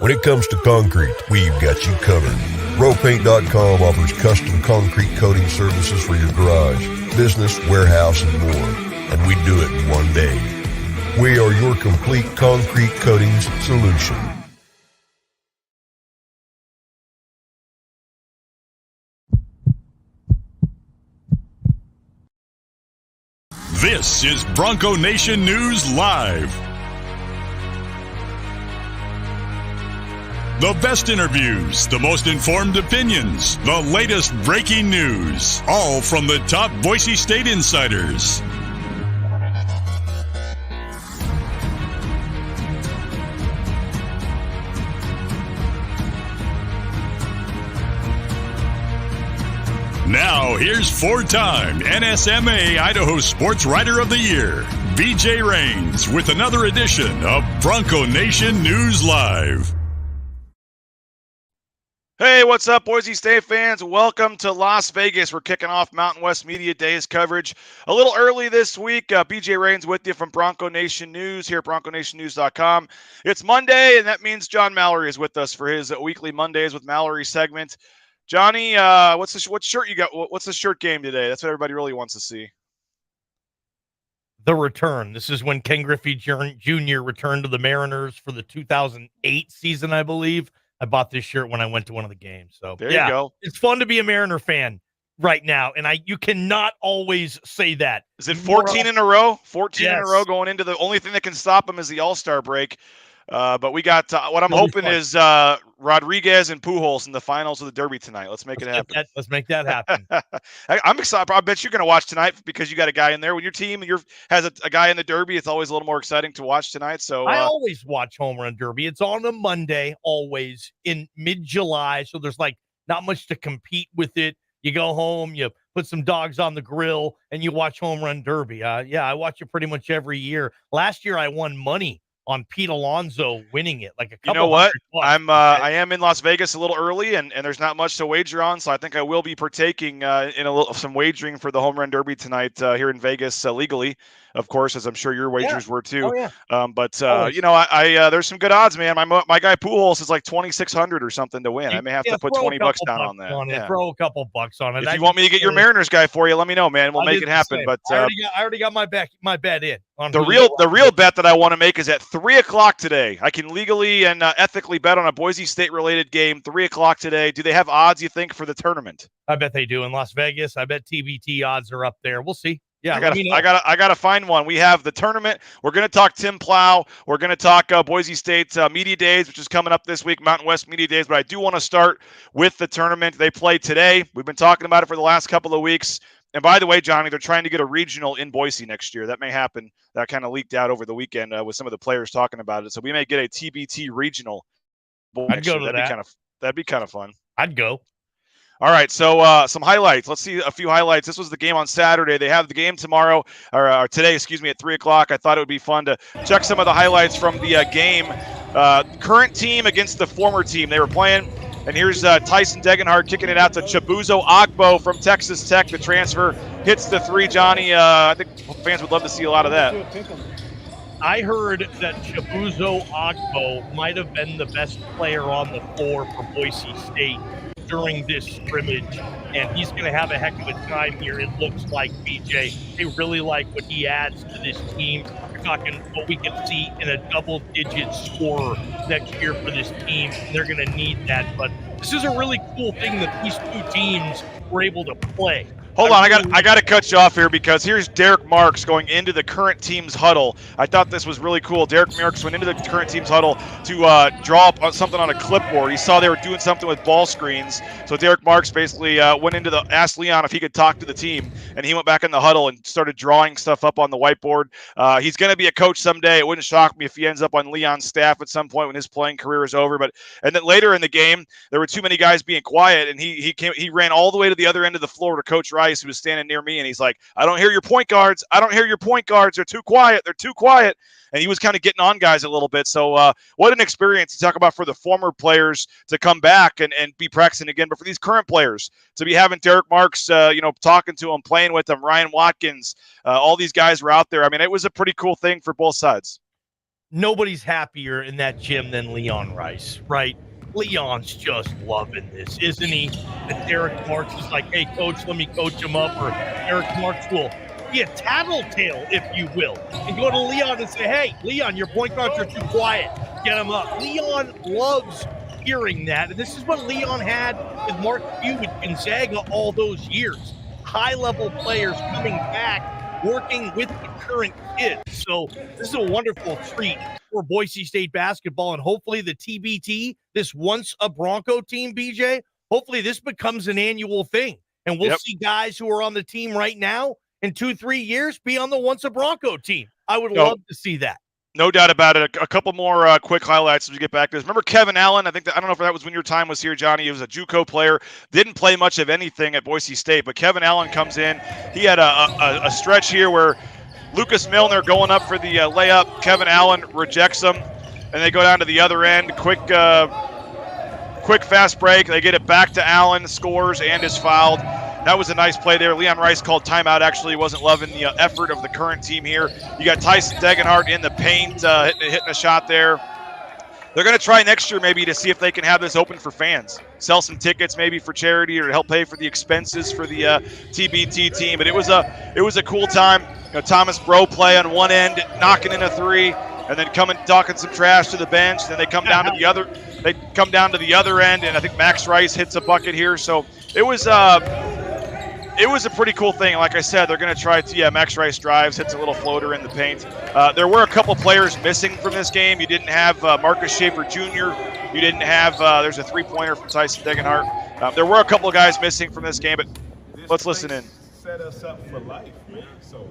When it comes to concrete, we've got you covered. RowPaint.com offers custom concrete coating services for your garage, business, warehouse, and more. And we do it in one day. We are your complete concrete coatings solution. This is Bronco Nation News Live. The best interviews, the most informed opinions, the latest breaking news, all from the top Boise State insiders. Now, here's four-time NSMA Idaho Sports Writer of the Year, B.J. Rains, with another edition of Bronco Nation News Live. Hey, what's up, Boise State fans? Welcome to Las Vegas. We're kicking off Mountain West Media Days coverage a little early this week. B.J. Rains with you from Bronco Nation News here at BroncoNationNews.com. It's Monday, and that means John Mallory is with us for his weekly Mondays with Mallory segment. Johnny, what shirt you got? What's the shirt game today? That's what everybody really wants to see. The return. This is when Ken Griffey Jr. returned to the Mariners for the 2008 season, I believe. I bought this shirt when I went to one of the games. So there you go. It's fun to be a Mariner fan right now, and you cannot always say that. Is it 14 in a row? 14 Yes. in a row going into the only thing that can stop them is the All-Star break. But we got what I'm hoping is Rodriguez and Pujols in the finals of the Derby tonight. Let's make it happen. Let's make that happen. I'm excited. I bet you're going to watch tonight because you got a guy in there. When your team has a guy in the Derby, it's always a little more exciting to watch tonight. So I always watch Home Run Derby. It's on a Monday, always in mid-July. So there's not much to compete with it. You go home, you put some dogs on the grill, and you watch Home Run Derby. I watch it pretty much every year. Last year, I won money on Pete Alonso winning it, like a couple. You know what? $100. I am in Las Vegas a little early, and there's not much to wager on, so I think I will be partaking in some wagering for the Home Run Derby tonight here in Vegas legally, of course, as I'm sure your wagers were too. Oh, yeah. But I there's some good odds, man. My guy Pujols is like 2,600 or something to win. I may have to put $20 down on that. Yeah. Throw a couple bucks on it. If you want me to get your Mariners guy for you, let me know, man. We'll make it happen. But I already got my bet in. The real bet that I want to make is at 3:00 today. I can legally and ethically bet on a Boise State related game. 3:00 today. Do they have odds, you think, for the tournament? I bet they do in Las Vegas. I bet TBT odds are up there. We'll see. Yeah, I gotta find one. We have the tournament. We're gonna talk Tim Plough. We're gonna talk Boise State Media Days, which is coming up this week, Mountain West Media Days. But I do want to start with the tournament. They play today. We've been talking about it for the last couple of weeks. And by the way, Johnny, they're trying to get a regional in Boise next year. That may happen. That kind of leaked out over the weekend with some of the players talking about it. So we may get a TBT regional. I'd go to that. That'd be kind of fun. I'd go. All right, so some highlights. Let's see a few highlights. This was the game on Saturday. They have the game tomorrow, or today, at 3:00. I thought it would be fun to check some of the highlights from the game. Current team against the former team. They were playing. And here's Tyson Degenhardt kicking it out to Chibuzo Agbo from Texas Tech. The transfer hits the three. Johnny, I think fans would love to see a lot of that. I heard that Chibuzo Agbo might have been the best player on the floor for Boise State during this scrimmage, and he's going to have a heck of a time here, it looks like, BJ. They really like what he adds to this team. We're talking what we can see in a double-digit scorer next year for this team, and they're going to need that. But this is a really cool thing that these two teams were able to play. Hold on, I got to cut you off here because here's Derek Marks going into the current team's huddle. I thought this was really cool. Derek Marks went into the current team's huddle to draw up something on a clipboard. He saw they were doing something with ball screens, so Derek Marks basically went into asked Leon if he could talk to the team, and he went back in the huddle and started drawing stuff up on the whiteboard. He's going to be a coach someday. It wouldn't shock me if he ends up on Leon's staff at some point when his playing career is over. And then later in the game, there were too many guys being quiet, and he ran all the way to the other end of the floor to Coach Rice, who was standing near me, and he's like, I don't hear your point guards. I don't hear your point guards. They're too quiet. They're too quiet. And he was kind of getting on guys a little bit. So what an experience to talk about for the former players to come back and be practicing again. But for these current players to be having Derek Marks, talking to him, playing with him, Ryan Watkins, all these guys were out there. I mean, it was a pretty cool thing for both sides. nobody's happier in that gym than Leon Rice, right? Leon's just loving this, isn't he? And Derek Marks is like, hey, coach, let me coach him up. Or Derek Marks will be a tattletale, if you will, and go to Leon and say, hey, Leon, your point guards are too quiet. Get him up. Leon loves hearing that. And this is what Leon had with Mark Few with Gonzaga all those years. High-level players coming back, working with the current kids. So this is a wonderful treat for Boise State basketball, and hopefully the TBT, this once a Bronco team, BJ, hopefully this becomes an annual thing, and we'll see guys who are on the team right now in 2-3 years be on the once a Bronco team. I would love to see that. No doubt about it. A couple more quick highlights as we get back to this. Remember Kevin Allen? I don't know if that was when your time was here, Johnny. He was a JUCO player. Didn't play much of anything at Boise State, but Kevin Allen comes in. He had a stretch here where Lucas Milner going up for the layup. Kevin Allen rejects him, and they go down to the other end. Quick fast break. They get it back to Allen, scores, and is fouled. That was a nice play there. Leon Rice called timeout. Actually, wasn't loving the effort of the current team here. You got Tyson Degenhart in the paint, hitting a shot there. They're going to try next year maybe to see if they can have this open for fans. Sell some tickets maybe for charity or to help pay for the expenses for the TBT team. But it was a cool time. Thomas Bro play on one end, knocking in a three, and then talking some trash to the bench. Then they come down to the other. They come down to the other end, and I think Max Rice hits a bucket here. So it was a pretty cool thing. Like I said, they're going to try to, Max Rice drives, hits a little floater in the paint. There were a couple players missing from this game. You didn't have Marcus Schaefer Jr. You didn't have, there's a three-pointer from Tyson Degenhart. There were a couple of guys missing from this game, but let's listen in. Set us up for life, man. So,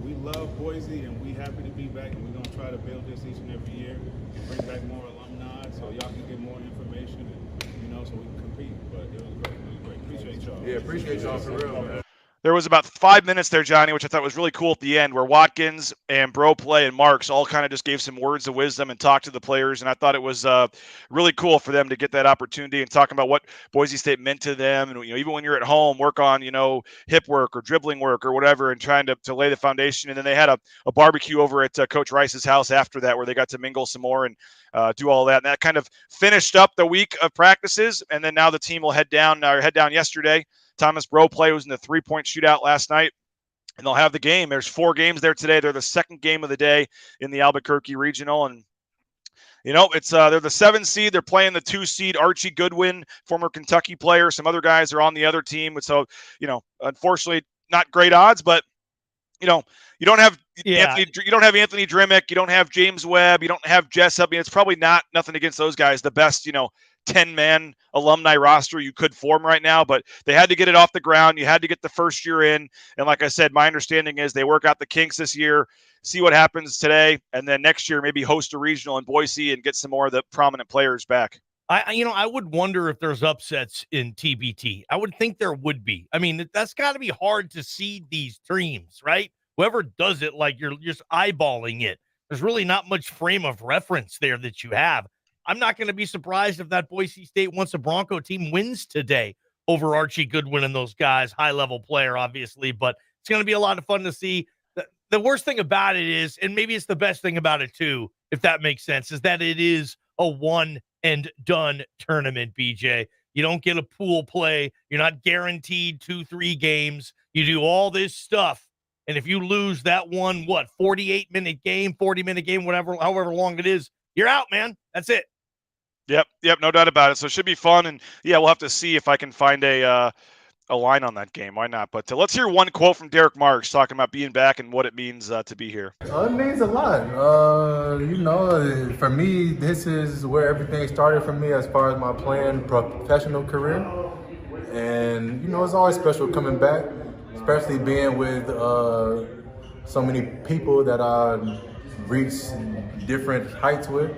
we love Boise, and we happy to be back, and we're going to try to build this each and every year and bring back more alumni so y'all can get more information and, so we can compete. But it was great. Appreciate y'all. Yeah, appreciate y'all for real, man. There was about 5 minutes there, Johnny, which I thought was really cool at the end, where Watkins and Bro Play and Marks all kind of just gave some words of wisdom and talked to the players. And I thought it was really cool for them to get that opportunity and talking about what Boise State meant to them. And, even when you're at home, work on, hip work or dribbling work or whatever, and trying to lay the foundation. And then they had a barbecue over at Coach Rice's house after that, where they got to mingle some more and do all that. And that kind of finished up the week of practices. And then now the team will head down yesterday. Thomas Bro Play was in the three-point shootout last night, and they'll have the game. There's 4 games there today. They're the second game of the day in the Albuquerque Regional, and it's they're the 7 seed. They're playing the 2 seed. Archie Goodwin, former Kentucky player. Some other guys are on the other team, so unfortunately, not great odds. But you don't have Anthony Drimmick. You don't have James Webb. You don't have Jessup. It's probably nothing against those guys. The best 10-man alumni roster you could form right now, but they had to get it off the ground. You had to get the first year in. And like I said, my understanding is they work out the kinks this year, see what happens today, and then next year maybe host a regional in Boise and get some more of the prominent players back. I would wonder if there's upsets in TBT. I would think there would be. I mean, that's got to be hard to seed these teams, right? Whoever does it, you're just eyeballing it. There's really not much frame of reference there that you have. I'm not going to be surprised if that Boise State once a Bronco team wins today over Archie Goodwin and those guys. High-level player, obviously, but it's going to be a lot of fun to see. The worst thing about it is, and maybe it's the best thing about it too, if that makes sense, is that it is a one-and-done tournament, BJ. You don't get a pool play. You're not guaranteed 2-3 games. You do all this stuff, and if you lose that one, 48-minute game, 40-minute game, however long it is, you're out, man. That's it. Yep, no doubt about it. So it should be fun, and we'll have to see if I can find a line on that game. Why not? But let's hear one quote from Derek Marks talking about being back and what it means to be here. It means a lot. For me, this is where everything started for me as far as my playing professional career, and it's always special coming back, especially being with so many people that I reached different heights with.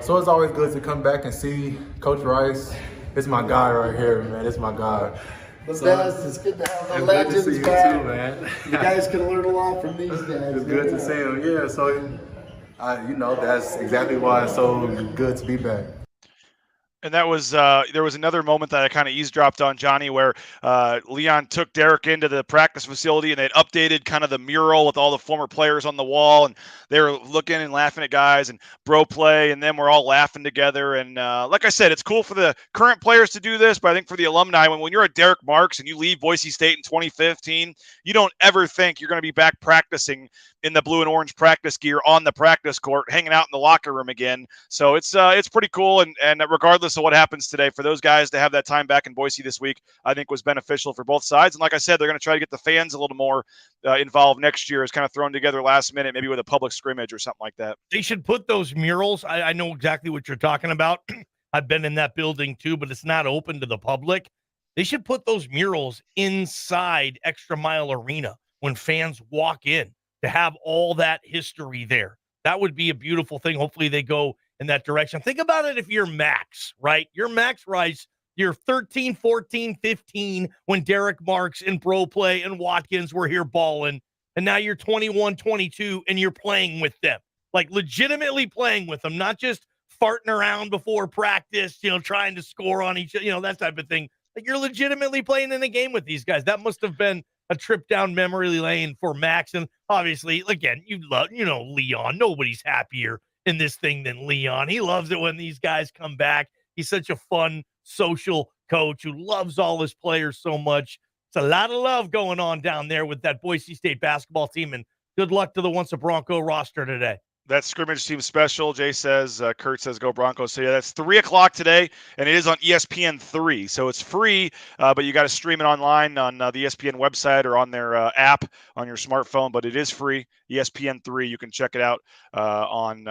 So it's always good to come back and see Coach Rice. It's my guy right here, man. It's my guy. It's good to have the legends to see you back. too, man. You guys can learn a lot from these guys. It's good to see him. Yeah, so that's exactly why it's so good to be back. And that was there was another moment that I kind of eavesdropped on, Johnny, where Leon took Derek into the practice facility and they'd updated kind of the mural with all the former players on the wall, and they were looking and laughing at guys and bro play, and then we're all laughing together. And like I said, it's cool for the current players to do this, but I think for the alumni, when you're a Derek Marks and you leave Boise State in 2015, you don't ever think you're going to be back practicing in the blue and orange practice gear on the practice court, hanging out in the locker room again. So it's pretty cool. And regardless of what happens today, for those guys to have that time back in Boise this week, I think was beneficial for both sides. And like I said, they're going to try to get the fans a little more involved next year, as kind of thrown together last minute, maybe with a public scrimmage or something like that. They should put those murals. I know exactly what you're talking about. I've been in that building too, but it's not open to the public. They should put those murals inside Extra Mile Arena when fans walk in, to have all that history there. That would be a beautiful thing. Hopefully they go in that direction. Think about it if you're Max, right? You're Max Rice. You're 13, 14, 15 when Derek Marks and Bro Play and Watkins were here balling. And now you're 21, 22, and you're playing with them. Like legitimately playing with them, not just farting around before practice, trying to score on each other, that type of thing. Like you're legitimately playing in a game with these guys. That must have been a trip down memory lane for Max. And obviously, again, Leon. Nobody's happier in this thing than Leon. He loves it when these guys come back. He's such a fun, social coach who loves all his players so much. It's a lot of love going on down there with that Boise State basketball team. And good luck to the once a Bronco roster today. That scrimmage team special, Jay says, Kurt says, go Broncos. So, yeah, that's 3 o'clock today, and it is on ESPN 3. So it's free, but you got to stream it online on the ESPN website or on their app on your smartphone, but it is free, ESPN 3. You can check it out on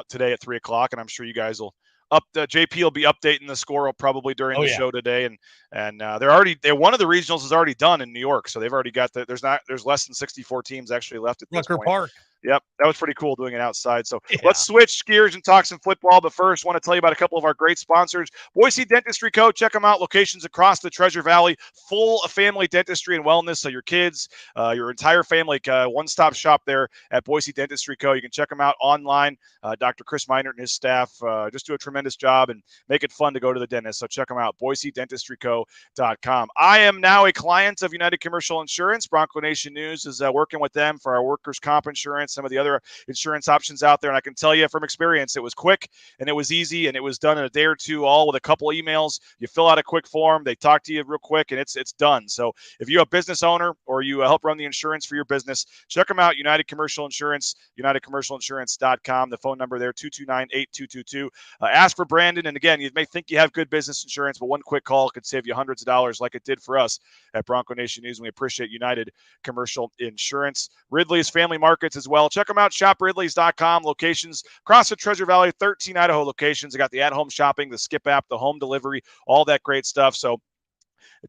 today at 3 o'clock, and I'm sure you guys will JP will be updating the score probably during the show today, and they're one of the regionals is already done in New York, so they've already got there's less than 64 teams actually left at this point. Park. Yep, that was pretty cool doing it outside. So let's switch gears and talk some football. But first, want to tell you about a couple of our great sponsors. Boise Dentistry Co. Check them out. Locations across the Treasure Valley, full of family dentistry and wellness. So your kids, your entire family, one-stop shop there at Boise Dentistry Co. You can check them out online. Dr. Chris Meinert and his staff just do a tremendous job and make it fun to go to the dentist. So check them out, BoiseDentistryCo.com. I am now a client of United Commercial Insurance. Bronco Nation News is working with them for our workers' comp insurance, some of the other insurance options out there. And I can tell you from experience, it was quick and it was easy and it was done in a day or two, all with a couple of emails. You fill out a quick form, they talk to you real quick, and it's done. So if you're a business owner or you help run the insurance for your business, check them out, United Commercial Insurance, UnitedCommercialInsurance.com. The phone number there, 229-8222. Ask for Brandon. And again, you may think you have good business insurance, but one quick call could save you hundreds of dollars like it did for us at Bronco Nation News. And we appreciate United Commercial Insurance. Ridley's Family Markets as well. Check them out, shopridleys.com. Locations across the Treasure Valley, 13 Idaho locations. They got the at-home shopping, the Skip app, the home delivery, all that great stuff. So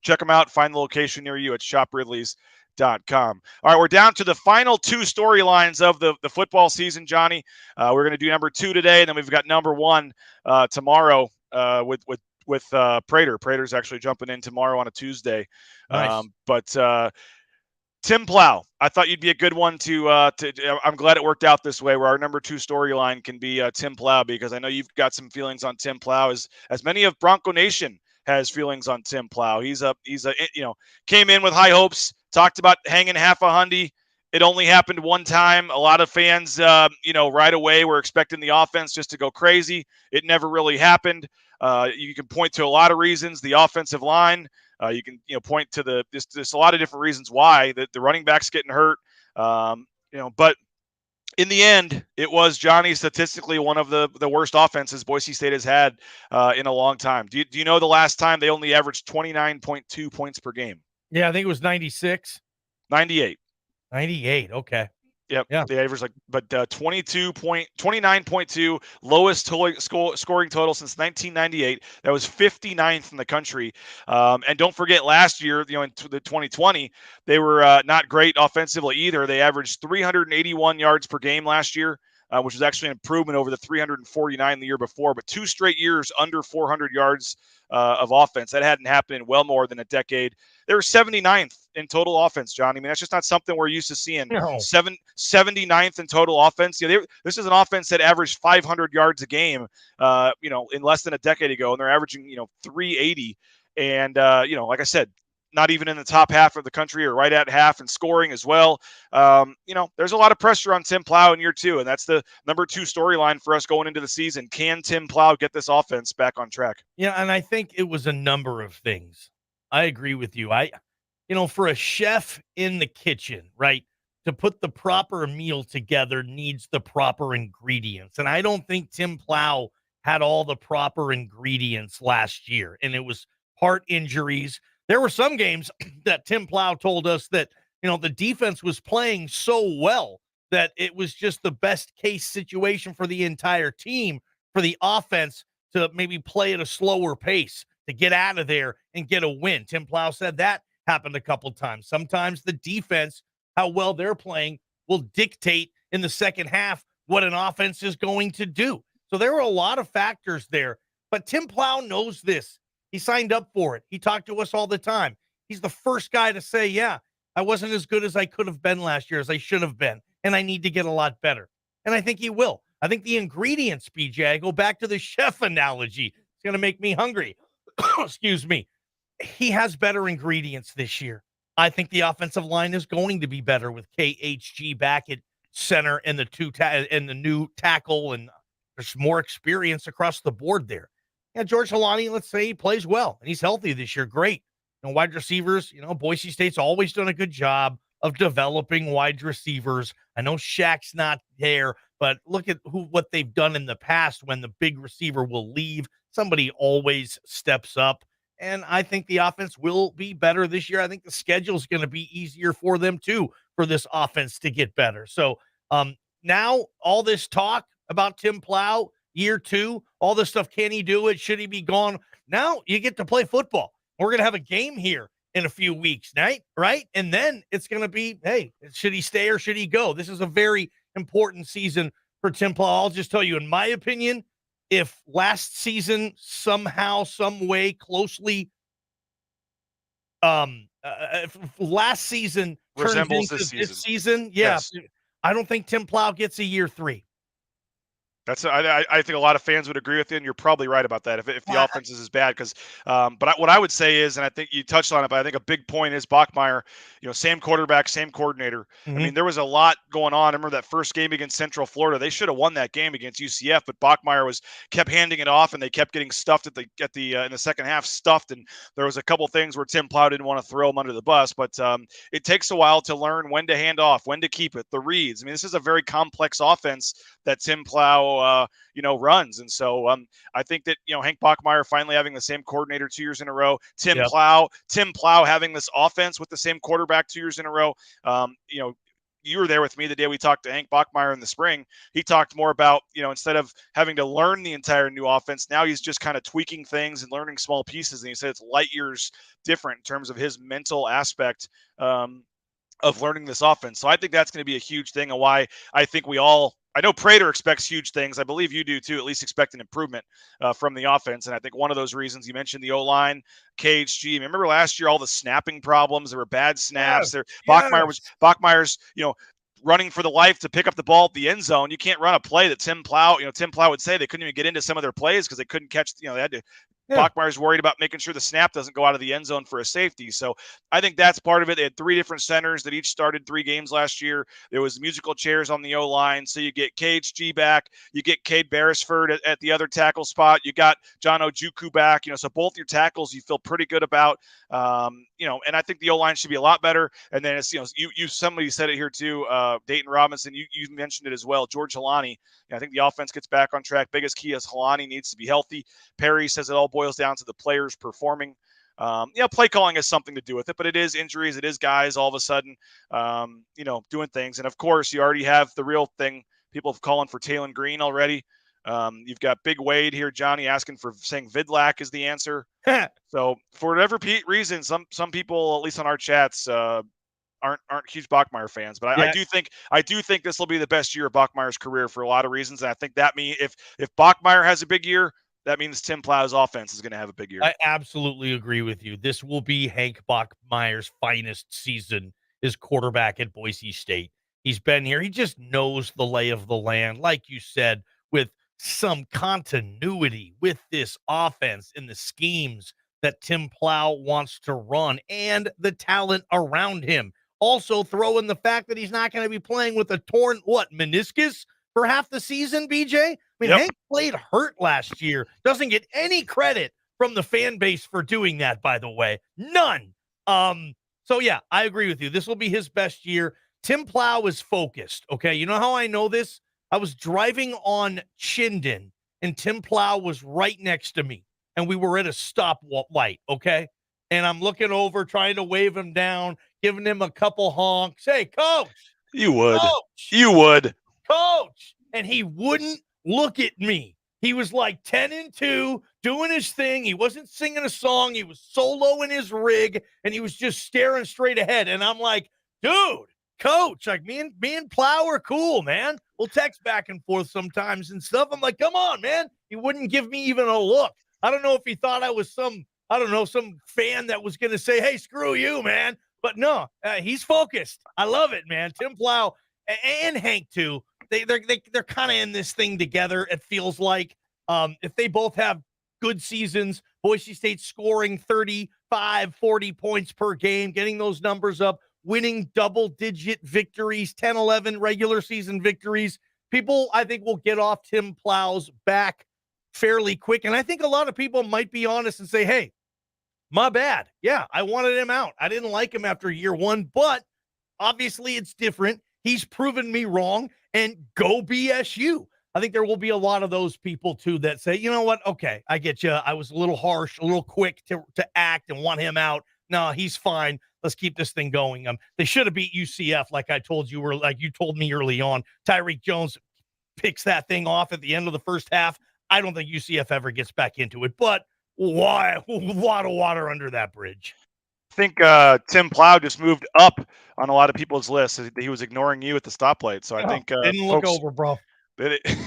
check them out. Find the location near you at shopridleys.com. All right, we're down to the final two storylines of the football season, Johnny. We're going to do number 2 today, and then we've got number 1 tomorrow with Prater. Prater's actually jumping in tomorrow on a Tuesday. Nice. But Tim Plough, I thought you'd be a good one to I'm glad it worked out this way, where our number 2 storyline can be Tim Plough, because I know you've got some feelings on Tim Plough, as many of Bronco Nation has feelings on Tim Plough. He's came in with high hopes, talked about hanging half a hundy. It only happened one time. A lot of fans, right away were expecting the offense just to go crazy. It never really happened. You can point to a lot of reasons. The offensive line. You can point to there's a lot of different reasons why the running back's getting hurt. But in the end, it was, Johnny, statistically one of the worst offenses Boise State has had in a long time. Do you know the last time they only averaged 29.2 points per game? Yeah, I think it was 96. 98. 98. Okay. Yep. Yeah. The average 29.2, lowest scoring total since 1998. That was 59th in the country. And don't forget, last year, in the 2020, they were not great offensively either. They averaged 381 yards per game last year. which was actually an improvement over the 349 the year before, but 2 straight years under 400 yards of offense. That hadn't happened in well more than a decade. They were 79th in total offense, John. I mean, that's just not something we're used to seeing. No. 79th in total offense. This is an offense that averaged 500 yards a game, in less than a decade ago, and they're averaging, 380. And, like I said, not even in the top half of the country or right at half and scoring as well. There's a lot of pressure on Tim Plough in year 2, and that's the number 2 storyline for us going into the season. Can Tim Plough get this offense back on track? Yeah, and I think it was a number of things. I agree with you. For a chef in the kitchen, right, to put the proper meal together needs the proper ingredients. And I don't think Tim Plough had all the proper ingredients last year, and it was part injuries. There were some games that Tim Plough told us that, the defense was playing so well that it was just the best case situation for the entire team, for the offense to maybe play at a slower pace, to get out of there and get a win. Tim Plough said that happened a couple times. Sometimes the defense, how well they're playing, will dictate in the second half what an offense is going to do. So there were a lot of factors there, but Tim Plough knows this. He signed up for it. He talked to us all the time. He's the first guy to say, yeah, I wasn't as good as I could have been last year, as I should have been, and I need to get a lot better. And I think he will. I think the ingredients, BJ, I go back to the chef analogy. It's going to make me hungry. Excuse me. He has better ingredients this year. I think the offensive line is going to be better with KHG back at center and the new tackle, and there's more experience across the board there. Yeah, George Holani, let's say he plays well and he's healthy this year. Great. Wide receivers, Boise State's always done a good job of developing wide receivers. I know Shaq's not there, but look at what they've done in the past when the big receiver will leave. Somebody always steps up. And I think the offense will be better this year. I think the schedule is going to be easier for them too, for this offense to get better. So now all this talk about Tim Plough, year 2, all this stuff, can he do it? Should he be gone? Now you get to play football. We're going to have a game here in a few weeks, right? And then it's going to be, hey, should he stay or should he go? This is a very important season for Tim Plough. I'll just tell you, in my opinion, if last season somehow, some way closely, if last season resembles turns into this season, yes. I don't think Tim Plough gets a year 3. I think a lot of fans would agree with you, and you're probably right about that. If the offense is as bad, because what I would say is, and I think you touched on it, but I think a big point is Bachmeier, same quarterback, same coordinator. Mm-hmm. I mean, there was a lot going on. I remember that first game against Central Florida. They should have won that game against UCF, but Bachmeier kept handing it off, and they kept getting stuffed in the second half, and there was a couple things where Tim Plough didn't want to throw him under the bus, but it takes a while to learn when to hand off, when to keep it, the reads. I mean, this is a very complex offense that Tim Plough runs. And so I think that, Hank Bachmeier finally having the same coordinator 2 years in a row, Tim Plough having this offense with the same quarterback 2 years in a row. You were there with me the day we talked to Hank Bachmeier in the spring. He talked more about, instead of having to learn the entire new offense, now he's just kind of tweaking things and learning small pieces. And he said it's light years different in terms of his mental aspect of learning this offense. So I think that's going to be a huge thing, and why I think I know Prater expects huge things. I believe you do too, at least expect an improvement from the offense. And I think one of those reasons, you mentioned the O-line, KHG. Remember last year, all the snapping problems, there were bad snaps. Bachmeier's, running for the life to pick up the ball at the end zone. You can't run a play that Tim Plough would say they couldn't even get into some of their plays because they couldn't catch, they had to. Bachmeier's worried about making sure the snap doesn't go out of the end zone for a safety. So I think that's part of it. They had 3 different centers that each started 3 games last year. There was musical chairs on the O-line. So you get KHG back. You get Cade Beresford at the other tackle spot. You got John Ojukwu back. So both your tackles you feel pretty good about. And I think the O-line should be a lot better. And then it's, somebody said it here too, Dayton Robinson, you mentioned it as well, George Holani. I think the offense gets back on track. Biggest key is Holani needs to be healthy. Perry says it all boils down to the players performing. Play calling has something to do with it, but it is injuries. It is guys all of a sudden, doing things. And of course, you already have the real thing. People have calling for Taylon Green already. You've got Big Wade here, Johnny, saying Vidlak is the answer. So for whatever reason, some people, at least on our chats, aren't huge Bachmeier fans, but I do think this will be the best year of Bachmeier's career for a lot of reasons. And I think that means if Bachmeier has a big year, that means Tim Plough's offense is going to have a big year. I absolutely agree with you. This will be Hank Bachmeier's finest season as quarterback at Boise State. He's been here. He just knows the lay of the land, like you said, with some continuity with this offense and the schemes that Tim Plough wants to run and the talent around him. Also throw in the fact that he's not going to be playing with a torn, meniscus for half the season, BJ? I mean, Yep. Hank played hurt last year. Doesn't get any credit from the fan base for doing that, by the way. None. So, yeah, I agree with you. This will be his best year. Tim Plough is focused, okay? You know how I know this? I was driving on Chinden, and Tim Plough was right next to me, and we were at a stop light, okay? And I'm looking over, trying to wave him down, giving him a couple honks. Hey, coach. You would. Coach. You would. Coach. And he wouldn't look at me. He was like 10-2, doing his thing. He wasn't singing a song. He was solo in his rig, and he was just staring straight ahead. And I'm like, dude, coach, like me and Plough are cool, man. We'll text back and forth sometimes and stuff. I'm like, come on, man. He wouldn't give me even a look. I don't know if he thought I was some fan that was going to say, hey, screw you, man. But no, he's focused. I love it, man. Tim Plough and Hank, too. They're kind of in this thing together. It feels like if they both have good seasons, Boise State scoring 35, 40 points per game, getting those numbers up, winning double-digit victories, 10, 11 regular season victories. People, I think, will get off Tim Plough's back fairly quick. And I think a lot of people might be honest and say, hey, my bad. Yeah, I wanted him out. I didn't like him after year one, but obviously it's different. He's proven me wrong, and go BSU. I think there will be a lot of those people, too, that say, you know what? Okay, I get you. I was a little harsh, a little quick to act and want him out. No, he's fine. Let's keep this thing going. They should have beat UCF, like I told you, or like you told me early on. Tyreek Jones picks that thing off at the end of the first half. I don't think UCF ever gets back into it, but why? A lot of water under that bridge. I think Tim Plough just moved up on a lot of people's lists. He was ignoring you at the stoplight, so I think didn't look over, bro. Did it?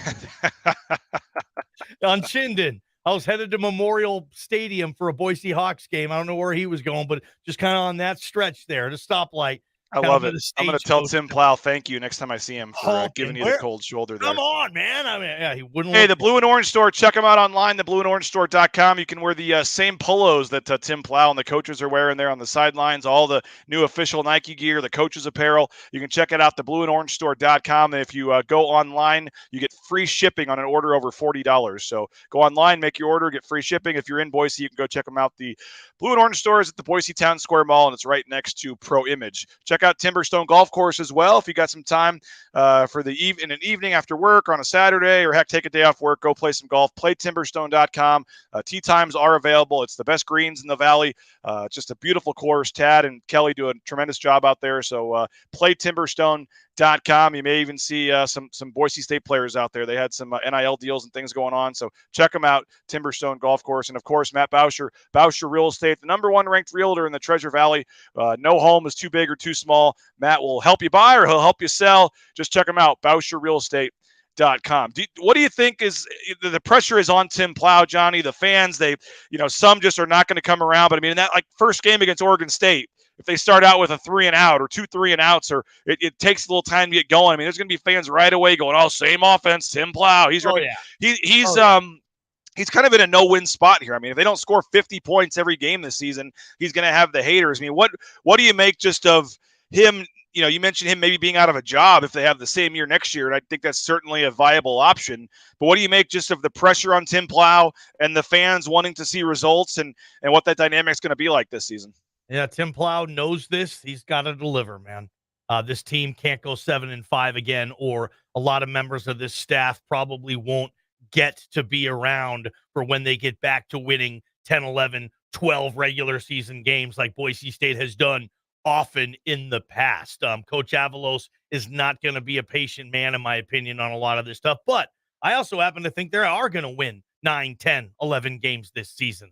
On Chinden, I was headed to Memorial Stadium for a Boise Hawks game. I don't know where he was going, but just kind of on that stretch there, the stoplight. I love it. I'm going to tell Tim Plough thank you next time I see him for giving you the cold shoulder there. Come on, man. I mean, yeah, he wouldn't. Hey, the Blue and Orange Store. Check them out online, theblueandorangestore.com. You can wear the same polos that Tim Plough and the coaches are wearing there on the sidelines, all the new official Nike gear, the coaches apparel. You can check it out, theblueandorangestore.com. And if you go online, you get free shipping on an order over $40. So go online, make your order, get free shipping. If you're in Boise, you can go check them out. The Blue and Orange Store is at the Boise Town Square Mall, and it's right next to Pro Image. Check out Timberstone Golf Course as well. If you got some time for an evening after work or on a Saturday, or heck, take a day off work, go play some golf. Play Timberstone.com. Tee times are available. It's the best greens in the valley. Just a beautiful course. Tad and Kelly do a tremendous job out there. So play Timberstone.com. You may even see some Boise State players out there. They had some NIL deals and things going on. So check them out, Timberstone Golf Course. And, of course, Matt Bauscher Real Estate, the number one ranked realtor in the Treasure Valley. No home is too big or too small. Matt will help you buy or he'll help you sell. Just check him out, BauscherRealEstate.com. What do you think is the pressure is on Tim Plough, Johnny? The fans, some just are not going to come around. But I mean, in that first game against Oregon State, if they start out with a 3-and-out or 2 3-and-outs, or it takes a little time to get going. I mean, there's going to be fans right away going, "Oh, same offense, Tim Plough." He's kind of in a no-win spot here. I mean, if they don't score 50 points every game this season, he's going to have the haters. I mean, what do you make just of him? You mentioned him maybe being out of a job if they have the same year next year, and I think that's certainly a viable option. But what do you make just of the pressure on Tim Plough and the fans wanting to see results and what that dynamic's going to be like this season? Yeah, Tim Plough knows this. He's got to deliver, man. This team can't go 7-5 again, or a lot of members of this staff probably won't get to be around for when they get back to winning 10, 11, 12 regular season games like Boise State has done often in the past. Coach Avalos is not going to be a patient man, in my opinion, on a lot of this stuff. But I also happen to think they are going to win 9, 10, 11 games this season.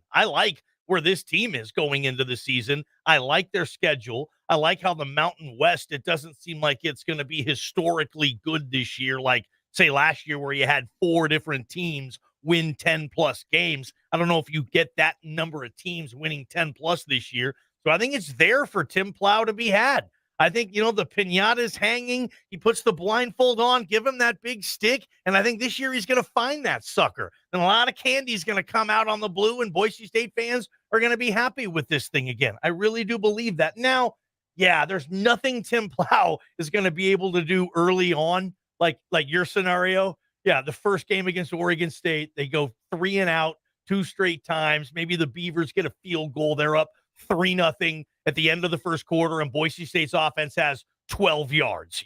where this team is going into the season. I like their schedule. I like how the Mountain West, it doesn't seem like it's going to be historically good this year, like, say, last year where you had 4 different teams win 10-plus games. I don't know if you get that number of teams winning 10-plus this year. So I think it's there for Tim Plough to be had. I think, the piñata's hanging. He puts the blindfold on, give him that big stick, and I think this year he's going to find that sucker. And a lot of candy is going to come out on the blue, and Boise State fans are going to be happy with this thing again. I really do believe that. Now, yeah, there's nothing Tim Plough is going to be able to do early on, like your scenario. Yeah, the first game against Oregon State, they go 3 and out 2 straight times. Maybe the Beavers get a field goal. They're up 3-0 at the end of the first quarter, and Boise State's offense has 12 yards.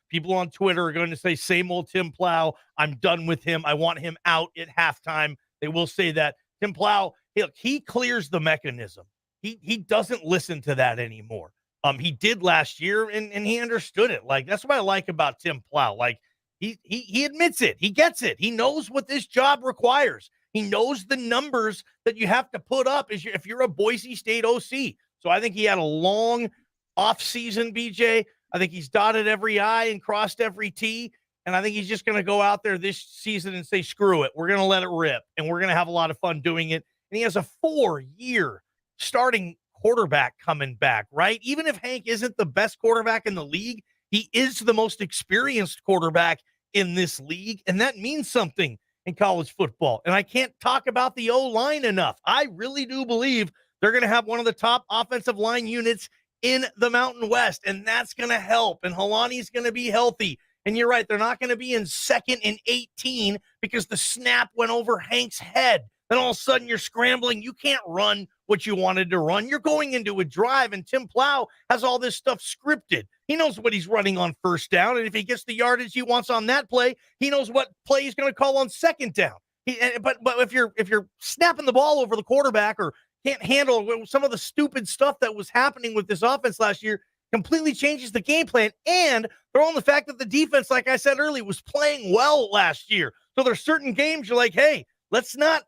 People on Twitter are going to say, same old Tim Plough. I'm done with him. I want him out at halftime. They will say that. Tim Plough, he clears the mechanism. He doesn't listen to that anymore. He did last year, and he understood it. Like, that's what I like about Tim Plough. Like, he admits it. He gets it. He knows what this job requires. He knows the numbers that you have to put up if you're a Boise State OC. So I think he had a long offseason, BJ. I think he's dotted every I and crossed every T. And I think he's just going to go out there this season and say, screw it. We're going to let it rip. And we're going to have a lot of fun doing it. And he has a 4-year starting quarterback coming back, right? Even if Hank isn't the best quarterback in the league, he is the most experienced quarterback in this league. And that means something in college football. And I can't talk about the O-line enough. I really do believe they're going to have one of the top offensive line units in the Mountain West, and that's going to help. And Helani's going to be healthy. And you're right, they're not going to be in 2nd and 18 because the snap went over Hank's head. Then all of a sudden you're scrambling. You can't run what you wanted to run. You're going into a drive, and Tim Plough has all this stuff scripted. He knows what he's running on first down, and if he gets the yardage he wants on that play, he knows what play he's going to call on second down. But if you're snapping the ball over the quarterback or can't handle some of the stupid stuff that was happening with this offense last year, completely changes the game plan. And throw in the fact that the defense, like I said earlier, was playing well last year. So there's certain games you're like, hey, let's not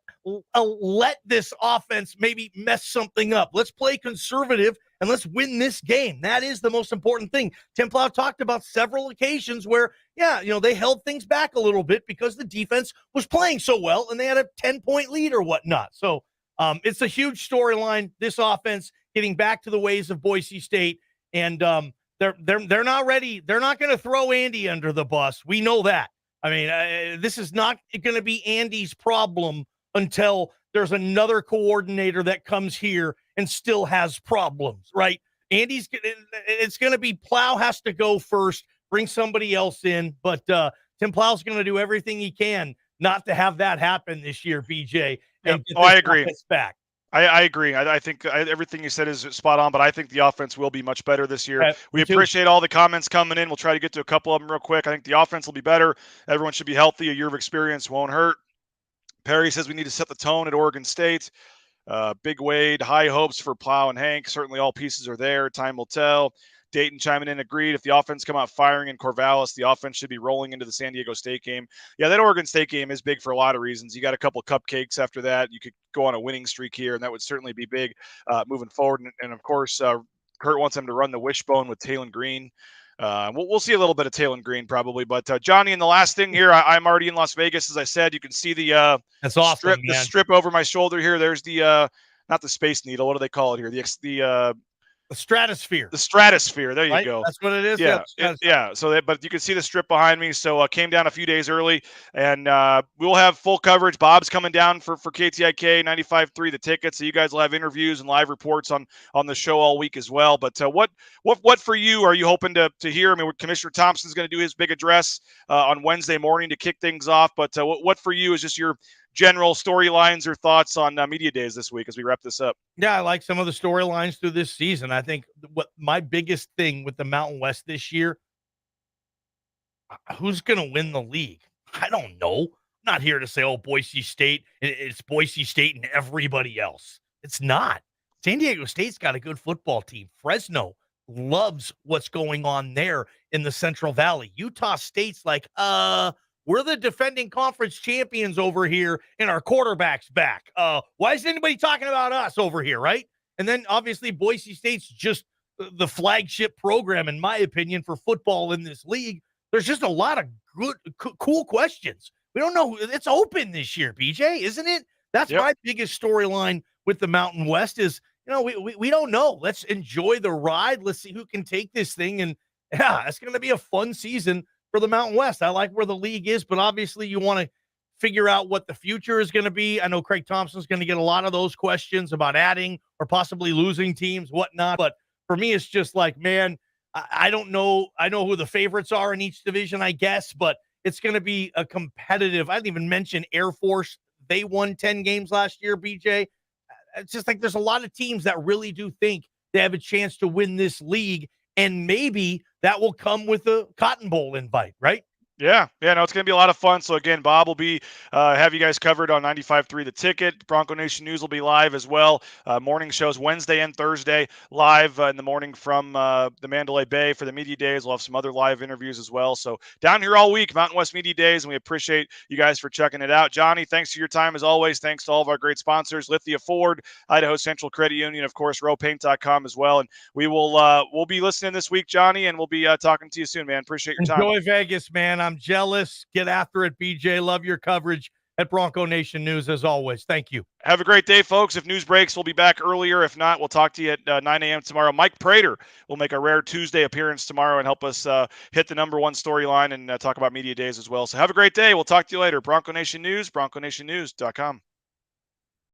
let this offense maybe mess something up. Let's play conservative and let's win this game. That is the most important thing. Tim Plough talked about several occasions where, they held things back a little bit because the defense was playing so well and they had a 10-point lead or whatnot. So it's a huge storyline, this offense getting back to the ways of Boise State. And they're not ready. They're not going to throw Andy under the bus. We know that. I mean, this is not going to be Andy's problem until there's another coordinator that comes here and still has problems, right? It's going to be Plough has to go first, bring somebody else in. But Tim Plough's going to do everything he can not to have that happen this year, BJ. I agree. Back. I agree. I think everything you said is spot on, but I think the offense will be much better this year. We appreciate all the comments coming in. We'll try to get to a couple of them real quick. I think the offense will be better. Everyone should be healthy. A year of experience won't hurt. Perry says we need to set the tone at Oregon State. Big Wade, high hopes for Plough and Hank. Certainly all pieces are there. Time will tell. Dayton chiming in, agreed. If the offense come out firing in Corvallis, the offense should be rolling into the San Diego State game. Yeah, that Oregon State game is big for a lot of reasons. You got a couple of cupcakes after that. You could go on a winning streak here, and that would certainly be big moving forward. And of course, Kurt wants them to run the wishbone with Talon Green. We'll see a little bit of Talon Green probably. But Johnny, and the last thing here, I'm already in Las Vegas, as I said. You can see the that's awesome, the strip over my shoulder here. There's the not the Space Needle. What do they call it here? The stratosphere. The stratosphere. There you right? go. That's what it is. Yeah. So, but you can see the strip behind me. So, came down a few days early, and we'll have full coverage. Bob's coming down for KTIK 95.3 the tickets. So you guys will have interviews and live reports on the show all week as well. But what for you are you hoping to hear? I mean, Commissioner Thompson's going to do his big address on Wednesday morning to kick things off. But what for you is just your general storylines or thoughts on media days this week as we wrap this up? Yeah, I like some of the storylines through this season. I think what my biggest thing with the Mountain West this year, who's going to win the league? I don't know. I'm not here to say, Boise State. It's Boise State and everybody else. It's not. San Diego State's got a good football team. Fresno loves what's going on there in the Central Valley. Utah State's like, we're the defending conference champions over here and our quarterback's back. Why is anybody talking about us over here, right? And then obviously Boise State's just the flagship program, in my opinion, for football in this league. There's just a lot of good, cool questions. We don't know. It's open this year, BJ, isn't it? That's my biggest storyline with the Mountain West is, we don't know. Let's enjoy the ride. Let's see who can take this thing. And yeah, it's going to be a fun season for the Mountain West. I like where the league is, but obviously you want to figure out what the future is going to be. I know Craig Thompson's going to get a lot of those questions about adding or possibly losing teams, whatnot. But for me, it's just like, man, I don't know. I know who the favorites are in each division, I guess, but it's going to be a competitive. I didn't even mention Air Force. They won 10 games last year, BJ. It's just like there's a lot of teams that really do think they have a chance to win this league, and maybe that will come with a Cotton Bowl invite, right? Yeah, no, it's going to be a lot of fun. So, again, Bob will be have you guys covered on 95.3 The Ticket. Bronco Nation News will be live as well. Morning shows Wednesday and Thursday live in the morning from the Mandalay Bay for the Media Days. We'll have some other live interviews as well. So, down here all week, Mountain West Media Days, and we appreciate you guys for checking it out. Johnny, thanks for your time as always. Thanks to all of our great sponsors, Lithia Ford, Idaho Central Credit Union, of course, rowpaint.com as well. And we will we'll be listening this week, Johnny, and we'll be talking to you soon, man. Appreciate your time. Enjoy Vegas, man. I'm jealous. Get after it, BJ. Love your coverage at Bronco Nation News as always. Thank you. Have a great day, folks. If news breaks, we'll be back earlier. If not, we'll talk to you at 9 a.m. tomorrow. Mike Prater will make a rare Tuesday appearance tomorrow and help us hit the number one storyline and talk about media days as well. So have a great day. We'll talk to you later. Bronco Nation News, bronconationnews.com.